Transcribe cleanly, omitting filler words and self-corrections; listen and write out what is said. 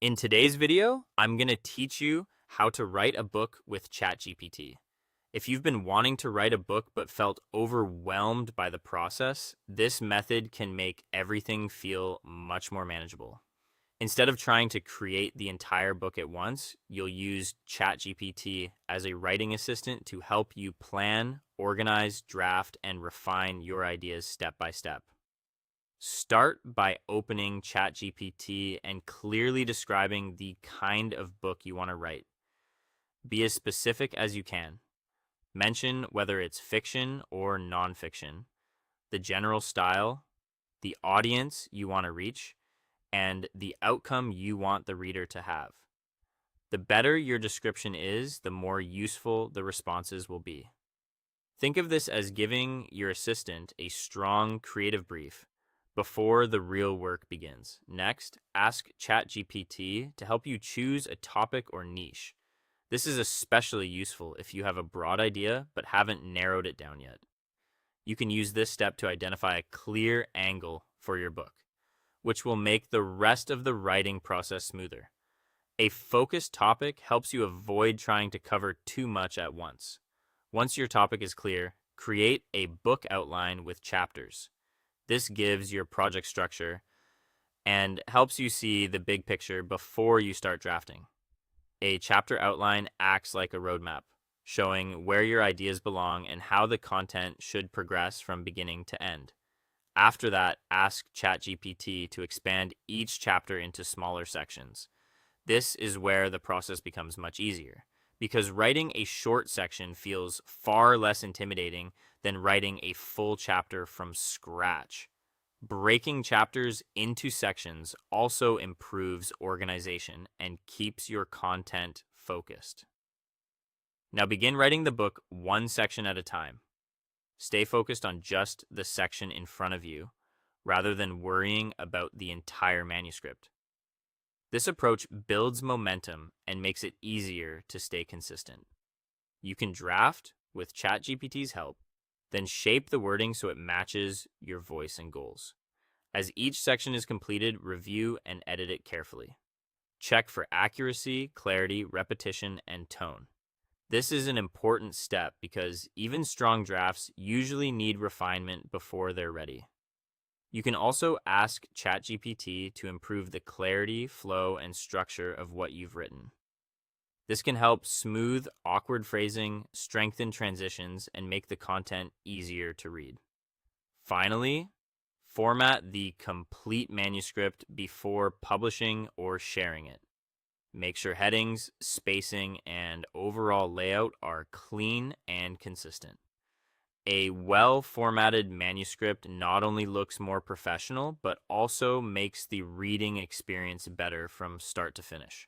In today's video, I'm going to teach you how to write a book with ChatGPT. If you've been wanting to write a book but felt overwhelmed by the process, this method can make everything feel much more manageable. Instead of trying to create the entire book at once, you'll use ChatGPT as a writing assistant to help you plan, organize, draft, and refine your ideas step by step. Start by opening ChatGPT and clearly describing the kind of book you want to write. Be as specific as you can. Mention whether it's fiction or nonfiction, the general style, the audience you want to reach, and the outcome you want the reader to have. The better your description is, the more useful the responses will be. Think of this as giving your assistant a strong creative brief before the real work begins. Next, ask ChatGPT to help you choose a topic or niche. This is especially useful if you have a broad idea but haven't narrowed it down yet. You can use this step to identify a clear angle for your book, which will make the rest of the writing process smoother. A focused topic helps you avoid trying to cover too much at once. Once your topic is clear, create a book outline with chapters. This gives your project structure and helps you see the big picture before you start drafting. A chapter outline acts like a roadmap, showing where your ideas belong and how the content should progress from beginning to end. After that, ask ChatGPT to expand each chapter into smaller sections. This is where the process becomes much easier, because writing a short section feels far less intimidating than writing a full chapter from scratch. Breaking chapters into sections also improves organization and keeps your content focused. Now begin writing the book one section at a time. Stay focused on just the section in front of you, rather than worrying about the entire manuscript. This approach builds momentum and makes it easier to stay consistent. You can draft with ChatGPT's help, then shape the wording so it matches your voice and goals. As each section is completed, review and edit it carefully. Check for accuracy, clarity, repetition, and tone. This is an important step because even strong drafts usually need refinement before they're ready. You can also ask ChatGPT to improve the clarity, flow, and structure of what you've written. This can help smooth awkward phrasing, strengthen transitions, and make the content easier to read. Finally, format the complete manuscript before publishing or sharing it. Make sure headings, spacing, and overall layout are clean and consistent. A well-formatted manuscript not only looks more professional, but also makes the reading experience better from start to finish.